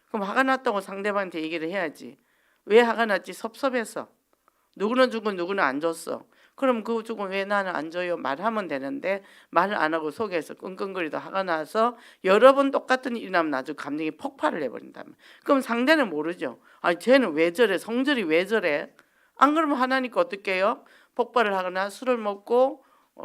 그럼 화가 났다고 상대방한테 얘기를 해야지. 왜 화가 났지? 섭섭해서. 누구는 주고 누구는 안 줬어. 그럼 그 주고 왜 나는 안 줘요? 말하면 되는데 말을 안 하고 속에서 끙끙거리다 화가 나서 여러 번 똑같은 일이 나면 나중에 감정이 폭발을 해버린다면. 그럼 상대는 모르죠. 아, 쟤는 왜 저래? 성질이 왜 저래? 안 그러면 하나니까 어떻게 해요? 폭발을 하거나 술을 먹고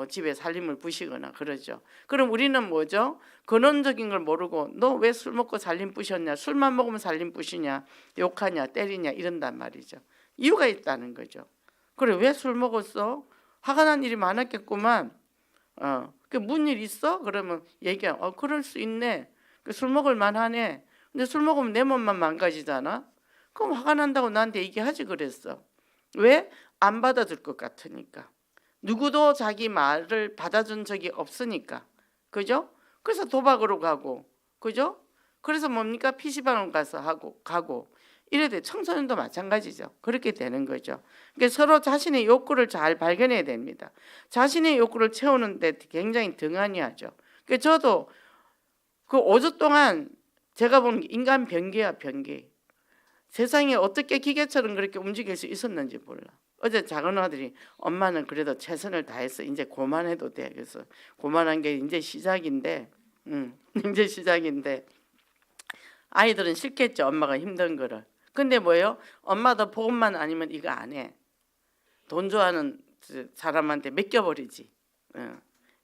집에 살림을 부시거나 그러죠. 그럼 우리는 뭐죠? 근원적인 걸 모르고 너 왜 술 먹고 살림 부셨냐? 술만 먹으면 살림 부시냐? 욕하냐? 때리냐? 이런단 말이죠. 이유가 있다는 거죠. 그래, 왜 술 먹었어? 화가 난 일이 많았겠구만. 그 무슨 일 있어? 그러면 얘기해. 그럴 수 있네. 술 먹을 만하네. 근데 술 먹으면 내 몸만 망가지잖아. 그럼 화가 난다고 나한테 얘기하지 그랬어. 왜? 안 받아줄 것 같으니까. 누구도 자기 말을 받아준 적이 없으니까. 그죠? 그래서 도박으로 가고. 그죠? 그래서 뭡니까? PC방을 가서 가고. 이래 돼. 청소년도 마찬가지죠. 그렇게 되는 거죠. 그러니까 서로 자신의 욕구를 잘 발견해야 됩니다. 자신의 욕구를 채우는데 굉장히 등한히하죠. 그러니까 저도 그 5주 동안 제가 본 인간 변개야, 변개. 세상에 어떻게 기계처럼 그렇게 움직일 수 있었는지 몰라. 어제 작은 아들이 엄마는 그래도 최선을 다해서 이제 그만해도 돼. 그래서 그만한 게 이제 시작인데, 이제 시작인데 아이들은 싫겠죠. 엄마가 힘든 거를. 근데 뭐예요? 엄마도 복음만 아니면 이거 안 해. 돈 좋아하는 사람한테 맡겨버리지.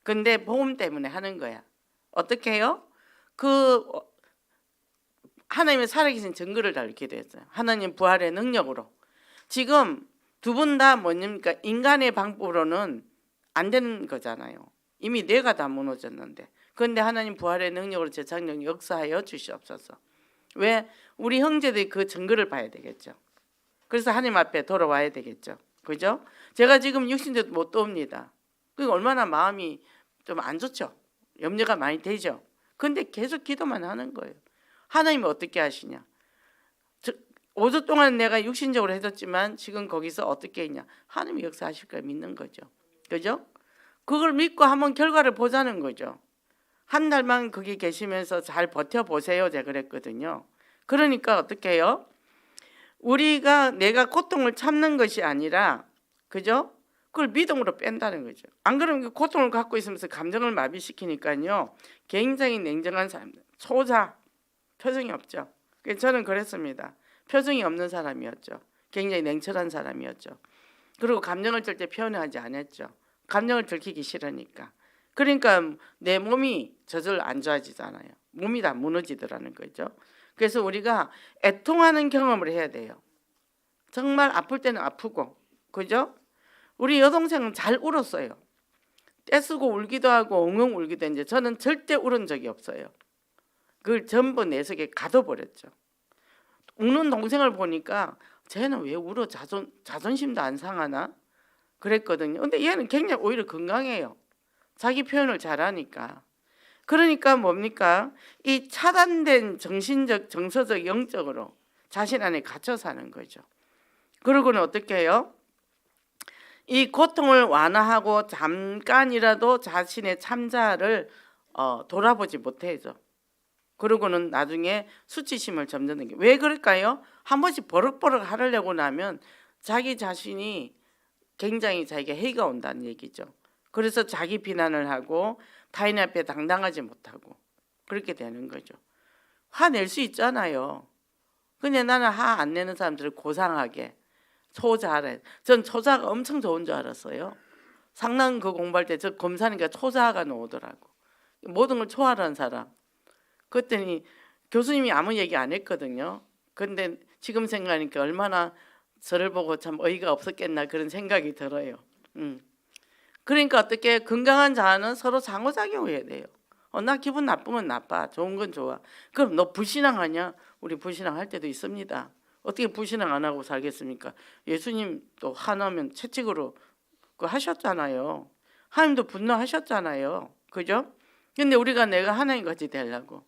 근데 복음 때문에 하는 거야. 어떻게 해요? 그 하나님의 살아계신 증거를 다 이렇게 됐어요. 하나님 부활의 능력으로. 지금 두 분 다 뭐입니까? 인간의 방법으로는 안 되는 거잖아요. 이미 뇌가 다 무너졌는데. 그런데 하나님 부활의 능력으로 재창조 역사하여 주시옵소서. 왜? 우리 형제들이 그 증거를 봐야 되겠죠. 그래서 하나님 앞에 돌아와야 되겠죠. 그죠? 제가 지금 육신대도 못 도웁니다. 그게 얼마나 마음이 좀 안 좋죠. 염려가 많이 되죠. 근데 계속 기도만 하는 거예요. 하나님이 어떻게 하시냐? 5주 동안 내가 육신적으로 해줬지만 지금 거기서 어떻게 했냐? 하나님이 역사하실 걸 믿는 거죠. 그죠? 그걸 믿고 한번 결과를 보자는 거죠. 한 달만 거기 계시면서 잘 버텨보세요. 제가 그랬거든요. 그러니까 어떻게 해요? 우리가 내가 고통을 참는 것이 아니라, 그죠? 그걸 믿음으로 뺀다는 거죠. 안 그러면 그 고통을 갖고 있으면서 감정을 마비시키니까요. 굉장히 냉정한 사람들. 소자, 표정이 없죠. 저는 그랬습니다. 표정이 없는 사람이었죠. 굉장히 냉철한 사람이었죠. 그리고 감정을 절대 표현하지 않았죠. 감정을 들키기 싫으니까. 그러니까 내 몸이 저절로 안 좋아지잖아요. 몸이 다 무너지더라는 거죠. 그래서 우리가 애통하는 경험을 해야 돼요. 정말 아플 때는 아프고, 그죠? 우리 여동생은 잘 울었어요. 떼쓰고 울기도 하고 엉엉 울기도 했는데 저는 절대 울은 적이 없어요. 그걸 전부 내 속에 가둬버렸죠. 우는 동생을 보니까 쟤는 왜 울어? 자존심도 안 상하나? 그랬거든요. 근데 얘는 굉장히 오히려 건강해요. 자기 표현을 잘하니까. 그러니까 뭡니까? 이 차단된 정신적, 정서적, 영적으로 자신 안에 갇혀 사는 거죠. 그러고는 어떻게 해요? 이 고통을 완화하고 잠깐이라도 자신의 참자를 돌아보지 못해죠. 그러고는 나중에 수치심을 점드는 게 왜 그럴까요? 한 번씩 버럭버럭 하려고 나면 자기 자신이 굉장히 자기가 해가 온다는 얘기죠. 그래서 자기 비난을 하고 타인 앞에 당당하지 못하고 그렇게 되는 거죠. 화낼 수 있잖아요. 근데 나는 화 안 내는 사람들을 고상하게 초자래. 전 초자가 엄청 좋은 줄 알았어요. 상당 그 공부할 때 저 검사니까 초자가 나오더라고. 모든 걸 초하라는 사람. 그랬더니 교수님이 아무 얘기 안 했거든요. 근데 지금 생각하니까 얼마나 저를 보고 참 어이가 없었겠나 그런 생각이 들어요. 그러니까 어떻게 건강한 자아는 서로 상호작용해야 돼요. 나 기분 나쁘면 나빠, 좋은 건 좋아. 그럼 너 불신앙하냐? 우리 불신앙할 때도 있습니다. 어떻게 불신앙 안 하고 살겠습니까? 예수님 또 화나면 채찍으로 그거 하셨잖아요. 하나님도 분노하셨잖아요. 그죠? 근데 우리가 내가 하나님 같이 되려고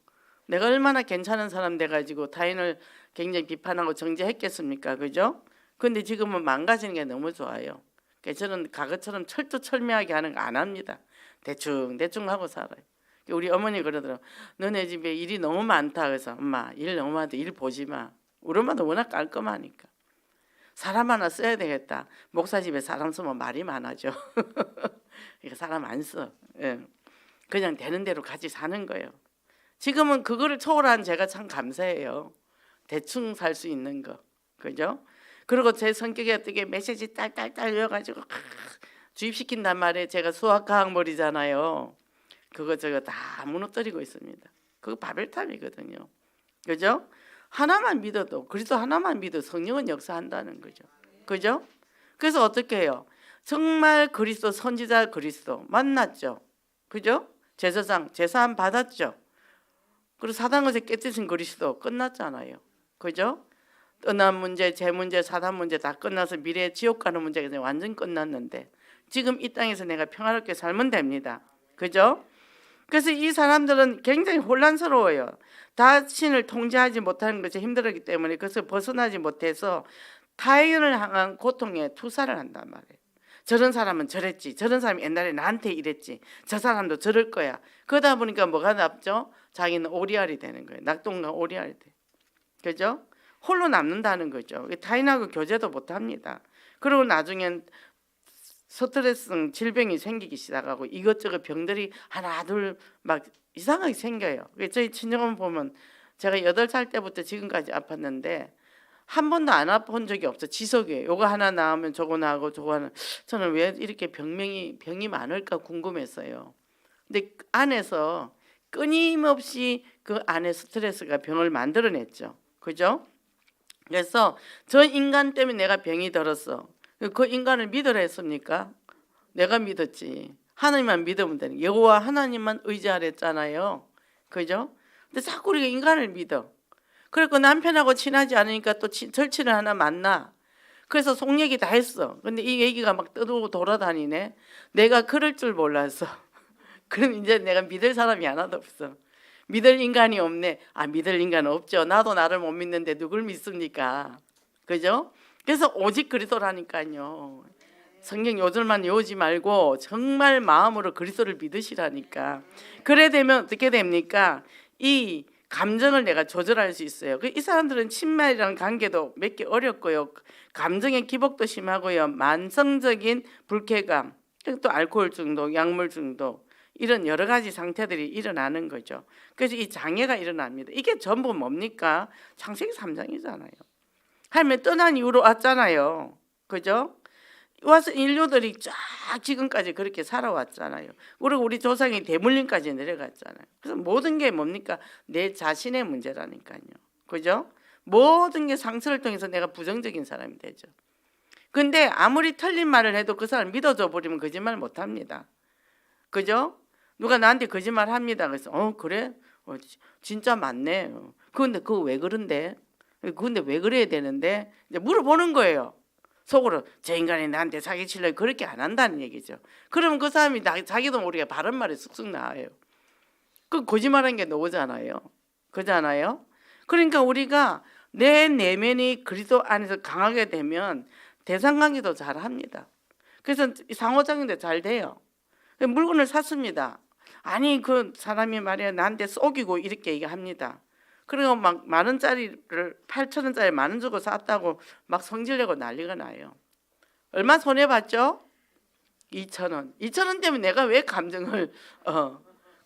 내가 얼마나 괜찮은 사람 돼가지고 타인을 굉장히 비판하고 정죄했겠습니까? 그죠? 근데 지금은 망가지는 게 너무 좋아요. 그래서 저는 과거처럼 철두철미하게 하는 거 안 합니다. 대충 하고 살아요. 우리 어머니 그러더라고. 너네 집에 일이 너무 많다. 그래서 엄마 일 너무 많다. 일 보지 마. 우리 엄마도 워낙 깔끔하니까. 사람 하나 써야 되겠다. 목사 집에 사람 쓰면 말이 많아져. 그러니까 사람 안 써. 예. 그냥 되는 대로 같이 사는 거예요. 지금은 그거를 초월한 제가 참 감사해요. 대충 살 수 있는 거. 그죠? 그리고 제 성격이 어떻게 메시지 딸딸딸 외워가지고 주입시킨단 말이에요. 제가 수학과학 머리잖아요. 그거 저거 다 무너뜨리고 있습니다. 그거 바벨탑이거든요. 그죠? 하나만 믿어도 그리스도 하나만 믿어 성령은 역사한다는 거죠. 그죠? 그래서 어떻게 해요? 정말 그리스도 선지자 그리스도 만났죠. 그죠? 제사장 제사함 받았죠. 그리고 사단것에 깨뜨린 그리스도 끝났잖아요. 그죠? 떠난 문제, 재 문제, 사단 문제 다 끝나서 미래에 지옥 가는 문제가 완전 끝났는데 지금 이 땅에서 내가 평화롭게 살면 됩니다. 그죠? 그래서 이 사람들은 굉장히 혼란스러워요. 자신을 통제하지 못하는 것이 힘들었기 때문에 그것을 벗어나지 못해서 타인을 향한 고통에 투사를 한단 말이에요. 저런 사람은 저랬지. 저런 사람이 옛날에 나한테 이랬지. 저 사람도 저럴 거야. 그러다 보니까 뭐가 남죠? 자기는 오리알이 되는 거예요. 낙동강 오리알이 돼. 그죠? 홀로 남는다는 거죠. 타인하고 교제도 못합니다. 그리고 나중엔 스트레스성 질병이 생기기 시작하고 이것저것 병들이 하나 둘 막 이상하게 생겨요. 저희 친정엄마 보면 제가 8살 때부터 지금까지 아팠는데 한 번도 안 아픈 적이 없어. 지속이에요. 요거 하나 나오면 저거 나오고 저거 하나. 저는 왜 이렇게 병이 많을까 궁금했어요. 근데 안에서 끊임없이 그 안에 스트레스가 병을 만들어냈죠. 그죠? 그래서 저 인간 때문에 내가 병이 들었어. 그 인간을 믿으라 했습니까? 내가 믿었지. 하나님만 믿으면 되는. 여호와 하나님만 의지하랬잖아요. 그죠? 근데 자꾸 우리가 인간을 믿어. 그리고 남편하고 친하지 않으니까 또 절친을 하나 만나. 그래서 속 얘기 다 했어. 근데 이 얘기가 막 떠들고 돌아다니네. 내가 그럴 줄 몰랐어. 그럼 이제 내가 믿을 사람이 하나도 없어. 믿을 인간이 없네. 믿을 인간은 없죠. 나도 나를 못 믿는데 누굴 믿습니까? 그죠? 그래서 오직 그리스도라니까요. 성경 요절만 외우지 말고 정말 마음으로 그리스도를 믿으시라니까. 그래 되면 어떻게 됩니까? 이 감정을 내가 조절할 수 있어요. 이 사람들은 친밀이라는 관계도 맺기 어렵고요. 감정의 기복도 심하고요. 만성적인 불쾌감, 또 알코올 중독, 약물 중독 이런 여러 가지 상태들이 일어나는 거죠. 그래서 이 장애가 일어납니다. 이게 전부 뭡니까? 창세기 3장이잖아요. 하나님이 떠난 이후로 왔잖아요. 그죠? 와서 인류들이 쫙 지금까지 그렇게 살아왔잖아요. 그리고 우리 조상이 대물림까지 내려갔잖아요. 그래서 모든 게 뭡니까? 내 자신의 문제라니까요. 그죠? 모든 게 상처를 통해서 내가 부정적인 사람이 되죠. 근데 아무리 틀린 말을 해도 그 사람 믿어줘 버리면 거짓말 못 합니다. 그죠? 누가 나한테 거짓말 합니다. 그래서 그래? 진짜 맞네. 근데 그거 왜 그런데? 근데 왜 그래야 되는데? 이제 물어보는 거예요. 속으로 저 인간이 나한테 사기치려고 그렇게 안 한다는 얘기죠. 그러면 그 사람이 자기도 모르게 바른 말이 쑥쑥 나와요. 그 거짓말한 게 나오잖아요. 그잖아요. 그러니까 우리가 내 내면이 그리스도 안에서 강하게 되면 대상관계도 잘 합니다. 그래서 상호작용도 잘 돼요. 물건을 샀습니다. 아니 그 사람이 말이야 나한테 속이고 이렇게 얘기합니다. 그리고 막 10,000원짜리를 8,000원짜리 10,000원 주고 샀다고 막 성질내고 난리가 나요. 얼마 손해봤죠? 2,000원. 2,000원 때문에 내가 왜 감정을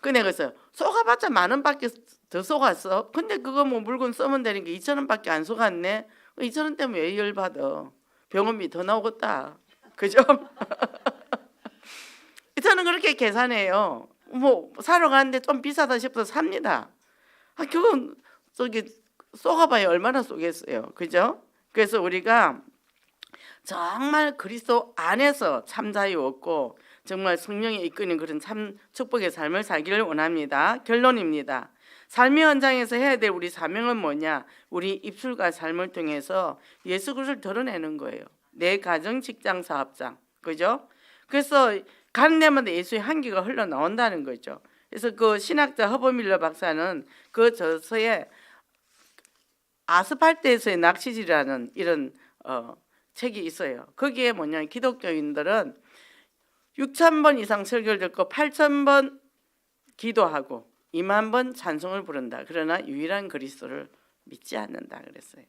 그네 그래서 속아봤자 10,000원밖에 더 속았어. 근데 그거 뭐 물건 쓰면 되는 게 2,000원밖에 안 속았네. 2,000원 때문에 왜 열받아? 병원비 더 나오겠다. 그죠? 저는 그렇게 계산해요. 뭐 사러 가는데 좀 비싸다 싶어서 삽니다. 그건 저기 쏘가봐야 얼마나 쏘겠어요. 그죠? 그래서 우리가 정말 그리스도 안에서 참 자유 얻고 정말 성령이 이끄는 그런 참 축복의 삶을 살기를 원합니다. 결론입니다. 삶의 현장에서 해야 될 우리 사명은 뭐냐? 우리 입술과 삶을 통해서 예수 그리스도를 드러내는 거예요. 내 가정, 직장, 사업장. 그죠? 그래서 가는 데마다 예수의 향기가 흘러나온다는 거죠. 그래서 그 신학자 허버밀러 박사는 그 저서에 아스팔트에서의 낚시질이라는 이런 책이 있어요. 거기에 뭐냐, 기독교인들은 6,000번 이상 설교를 듣고 8,000번 기도하고 20,000번 찬송을 부른다. 그러나 유일한 그리스도를 믿지 않는다 그랬어요.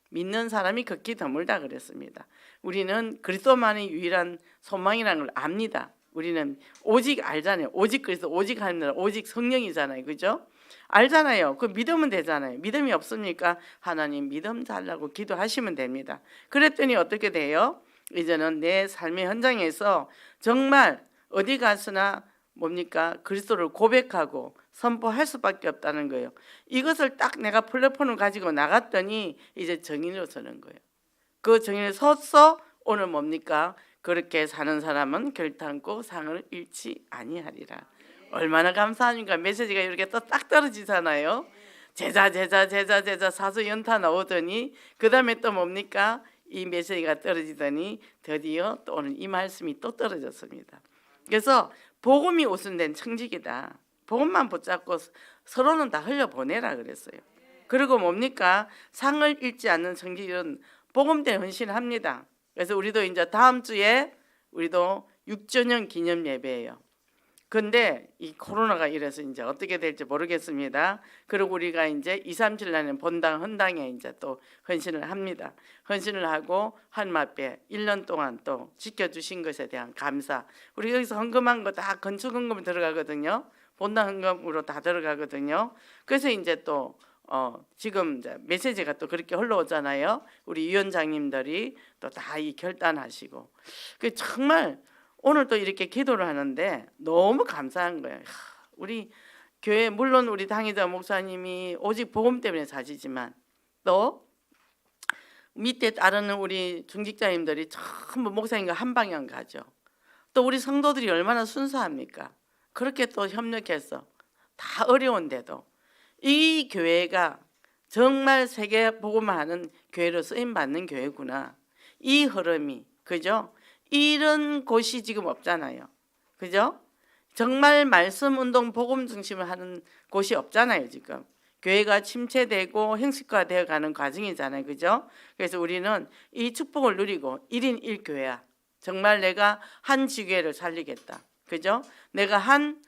믿는 사람이 극히 드물다 그랬습니다. 우리는 그리스도만이 유일한 소망이라는 걸 압니다. 우리는 오직 알잖아요. 오직 그리스도, 오직 하나님, 오직 성령이잖아요. 그죠? 알잖아요. 그 믿으면 되잖아요. 믿음이 없습니까? 하나님 믿음 달라고 기도하시면 됩니다. 그랬더니 어떻게 돼요? 이제는 내 삶의 현장에서 정말 어디 가서나 뭡니까? 그리스도를 고백하고 선포할 수밖에 없다는 거예요. 이것을 딱 내가 플랫폼을 가지고 나갔더니 이제 정인으로 서는 거예요. 그 정인에 서서 오늘 뭡니까? 그렇게 사는 사람은 결탄코 상을 잃지 아니하리라. 얼마나 감사합니까? 메시지가 이렇게 또 딱 떨어지잖아요. 제자 사수 연타 나오더니 그 다음에 또 뭡니까? 이 메시지가 떨어지더니 드디어 또 오늘 이 말씀이 또 떨어졌습니다. 그래서 복음이 우선된 청직이다. 복음만 붙잡고 서로는 다 흘려보내라 그랬어요. 그리고 뭡니까? 상을 잃지 않는 청직은 복음대 헌신합니다. 그래서 우리도 이제 다음 주에 우리도 6주년 기념 예배예요. 근데 이 코로나가 이래서 이제 어떻게 될지 모르겠습니다. 그리고 우리가 이제 2, 3, 7 날에는 본당 헌당에 이제 또 헌신을 합니다. 헌신을 하고 한마뼈 1년 동안 또 지켜주신 것에 대한 감사. 우리 여기서 헌금한 거 다 건축 헌금 들어가거든요. 본당 헌금으로 다 들어가거든요. 그래서 이제 또 지금 이제 메시지가 또 그렇게 흘러오잖아요. 우리 위원장님들이 또 다 이 결단하시고 그 정말 오늘 또 이렇게 기도를 하는데 너무 감사한 거예요. 우리 교회 물론 우리 당회자 목사님이 오직 복음 때문에 사시지만 또 밑에 따르는 우리 중직자님들이 전부 목사님과 한 방향 가죠. 또 우리 성도들이 얼마나 순수합니까? 그렇게 또 협력해서 다 어려운데도 이 교회가 정말 세계 복음하는 교회로 쓰임 받는 교회구나. 이 흐름이 그죠? 이런 곳이 지금 없잖아요. 그죠? 정말 말씀 운동 복음 중심을 하는 곳이 없잖아요, 지금. 교회가 침체되고 형식화되어 가는 과정이잖아요. 그죠? 그래서 우리는 이 축복을 누리고 1인 1교회야. 정말 내가 한 지교회를 살리겠다. 그죠? 내가 한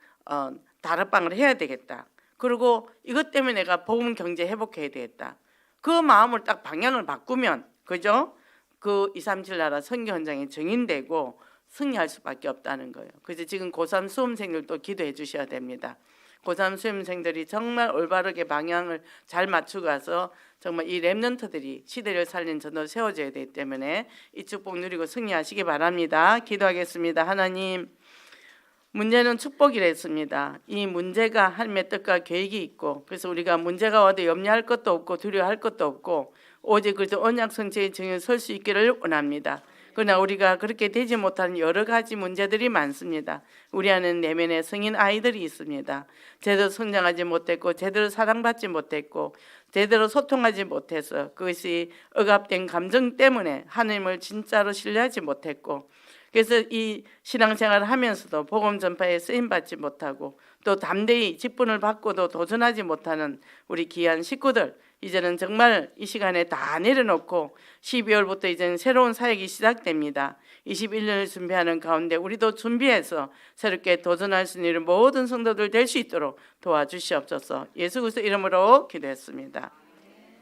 다락방을 해야 되겠다. 그리고 이것 때문에 내가 복음 경제 회복해야 되겠다. 그 마음을 딱 방향을 바꾸면 그죠? 그 237 나라 선교 현장에 정인되고 승리할 수밖에 없다는 거예요. 그래서 지금 고3 수험생들도 기도해 주셔야 됩니다. 고3 수험생들이 정말 올바르게 방향을 잘 맞추고 가서 정말 이 렘넌트들이 시대를 살린 전도를 세워져야 되기 때문에 이 축복 누리고 승리하시기 바랍니다. 기도하겠습니다. 하나님, 문제는 축복이랬습니다. 이 문제가 하나님의 뜻과 계획이 있고, 그래서 우리가 문제가 와도 염려할 것도 없고 두려워할 것도 없고 오직 그저 언약 성취의 증인에 설 수 있기를 원합니다. 그러나 우리가 그렇게 되지 못하는 여러 가지 문제들이 많습니다. 우리 안에 내면에 성인 아이들이 있습니다. 제대로 성장하지 못했고 제대로 사랑받지 못했고 제대로 소통하지 못해서 그것이 억압된 감정 때문에 하나님을 진짜로 신뢰하지 못했고, 그래서 이 신앙생활을 하면서도 복음 전파에 쓰임받지 못하고 또 담대히 직분을 받고도 도전하지 못하는 우리 귀한 식구들, 이제는 정말 이 시간에 다 내려놓고 12월부터 이제는 새로운 사역이 시작됩니다. 21년을 준비하는 가운데 우리도 준비해서 새롭게 도전할 수 있는 모든 성도들 될 수 있도록 도와주시옵소서. 예수 그리스도 이름으로 기도했습니다.